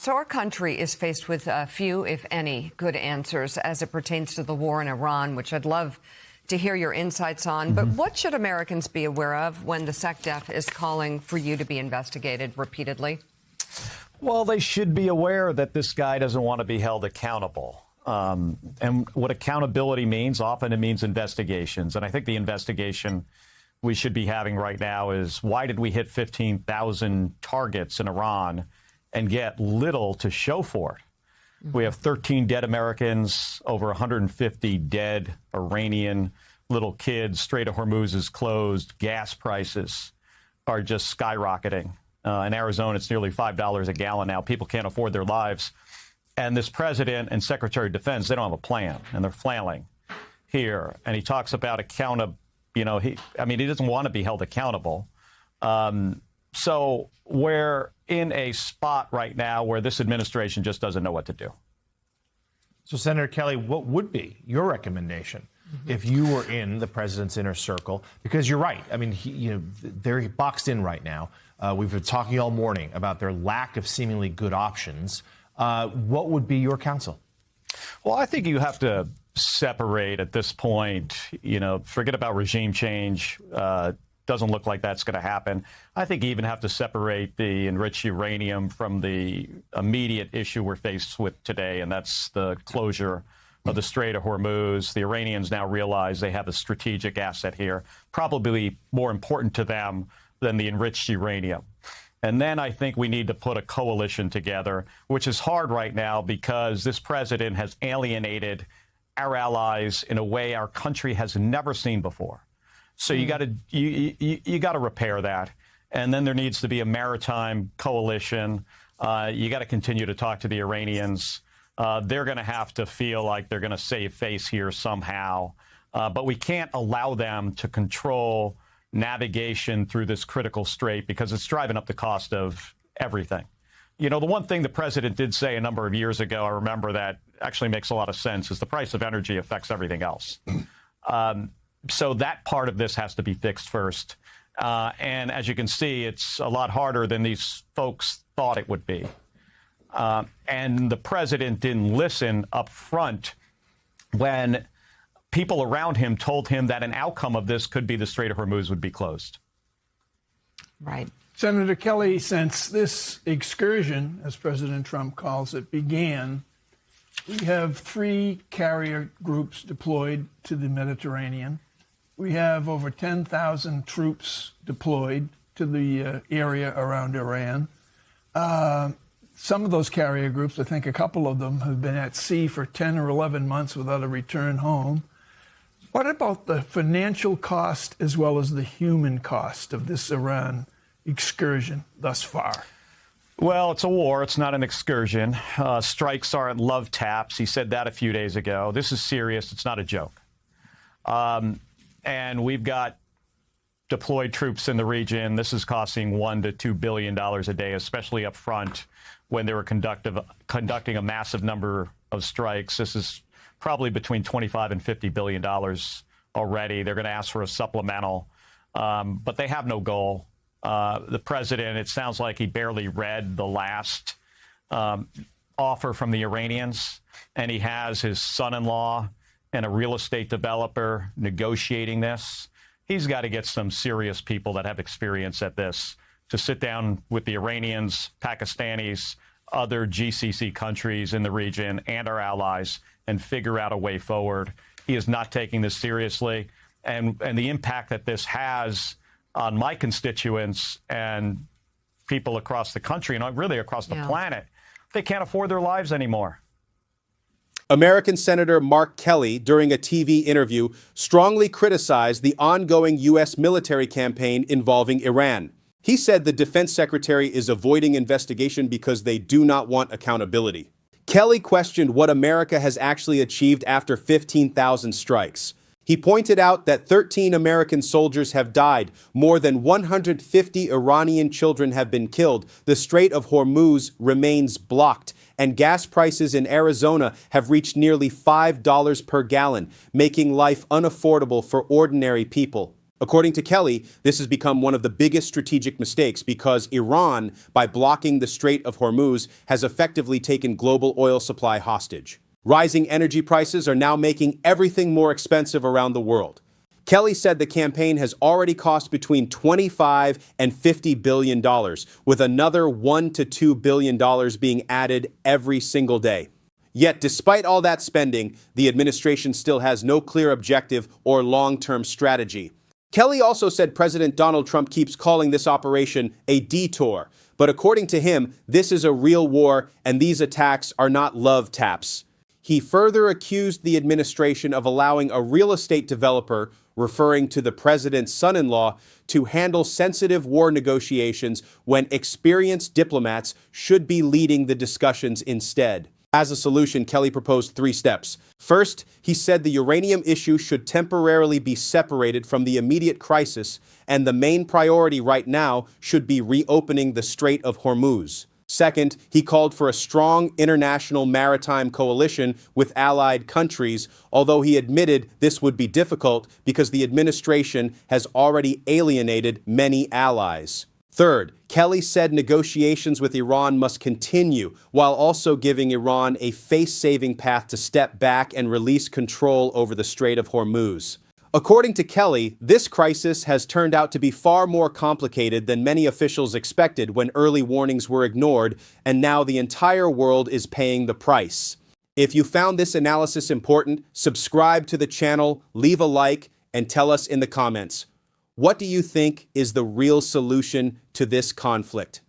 So our country is faced with few, if any, good answers as it pertains to the war in Iran, which I'd love to hear your insights on. But what should Americans be aware of when the SecDef is calling for you to be investigated repeatedly? Well, they should be aware that this guy doesn't want to be held accountable. And what accountability means, often it means investigations. And I think the investigation we should be having right now is, why did we hit 15,000 targets in Iran and get little to show for it? We have 13 dead Americans, over 150 dead Iranian little kids. Strait of Hormuz is closed. Gas prices are just skyrocketing. In Arizona, it's nearly $5 a gallon now. People can't afford their lives. And this president and Secretary of Defense, they don't have a plan, and they're flailing here. And he talks about he doesn't want to be held accountable. So we're in a spot right now where this administration just doesn't know what to do. So, Senator Kelly, what would be your recommendation if you were in the president's inner circle? Because you're right. I mean, they're boxed in right now. We've been talking all morning about their lack of seemingly good options. What would be your counsel? Well, I think you have to separate at this point. Forget about regime change. Doesn't look like that's going to happen. I think you even have to separate the enriched uranium from the immediate issue we're faced with today, and that's the closure of the Strait of Hormuz. The Iranians now realize they have a strategic asset here, probably more important to them than the enriched uranium. And then I think we need to put a coalition together, which is hard right now because this president has alienated our allies in a way our country has never seen before. So you got to repair that. And then there needs to be a maritime coalition. You got to continue to talk to the Iranians. They're going to have to feel like they're going to save face here somehow. But we can't allow them to control navigation through this critical strait because it's driving up the cost of everything. The one thing the president did say a number of years ago, I remember, that actually makes a lot of sense, is the price of energy affects everything else. So that part of this has to be fixed first. And as you can see, it's a lot harder than these folks thought it would be. And the president didn't listen up front when people around him told him that an outcome of this could be the Strait of Hormuz would be closed. Right. Senator Kelly, since this excursion, as President Trump calls it, began, we have 3 carrier groups deployed to the Mediterranean. We have over 10,000 troops deployed to the area around Iran. Some of those carrier groups, I think a couple of them, have been at sea for 10 or 11 months without a return home. What about the financial cost as well as the human cost of this Iran excursion thus far? Well, it's a war. It's not an excursion. Strikes aren't love taps. He said that a few days ago. This is serious. It's not a joke. And we've got deployed troops in the region. This is costing $1 to $2 billion a day, especially up front when they were conducting a massive number of strikes. This is probably between $25 and $50 billion already. They're going to ask for a supplemental, but they have no goal. The president, it sounds like he barely read the last offer from the Iranians, and he has his son-in-law and a real estate developer negotiating this. He's got to get some serious people that have experience at this to sit down with the Iranians, Pakistanis, other GCC countries in the region and our allies and figure out a way forward. He is not taking this seriously. And the impact that this has on my constituents and people across the country and really across the planet, they can't afford their lives anymore. American Senator Mark Kelly, during a TV interview, strongly criticized the ongoing U.S. military campaign involving Iran. He said the Defense Secretary is avoiding investigation because they do not want accountability. Kelly questioned what America has actually achieved after 15,000 strikes. He pointed out that 13 American soldiers have died, more than 150 Iranian children have been killed, the Strait of Hormuz remains blocked, and gas prices in Arizona have reached nearly $5 per gallon, making life unaffordable for ordinary people. According to Kelly, this has become one of the biggest strategic mistakes because Iran, by blocking the Strait of Hormuz, has effectively taken global oil supply hostage. Rising energy prices are now making everything more expensive around the world. Kelly said the campaign has already cost between $25 and $50 billion, with another $1 to $2 billion being added every single day. Yet, despite all that spending, the administration still has no clear objective or long-term strategy. Kelly also said President Donald Trump keeps calling this operation a detour, but according to him, this is a real war and these attacks are not love taps. He further accused the administration of allowing a real estate developer, referring to the president's son-in-law, to handle sensitive war negotiations when experienced diplomats should be leading the discussions instead. As a solution, Kelly proposed 3 steps. First, he said the uranium issue should temporarily be separated from the immediate crisis, and the main priority right now should be reopening the Strait of Hormuz. Second, he called for a strong international maritime coalition with allied countries, although he admitted this would be difficult because the administration has already alienated many allies. Third, Kelly said negotiations with Iran must continue, while also giving Iran a face-saving path to step back and release control over the Strait of Hormuz. According to Kelly, this crisis has turned out to be far more complicated than many officials expected when early warnings were ignored, and now the entire world is paying the price. If you found this analysis important, subscribe to the channel, leave a like, and tell us in the comments. What do you think is the real solution to this conflict?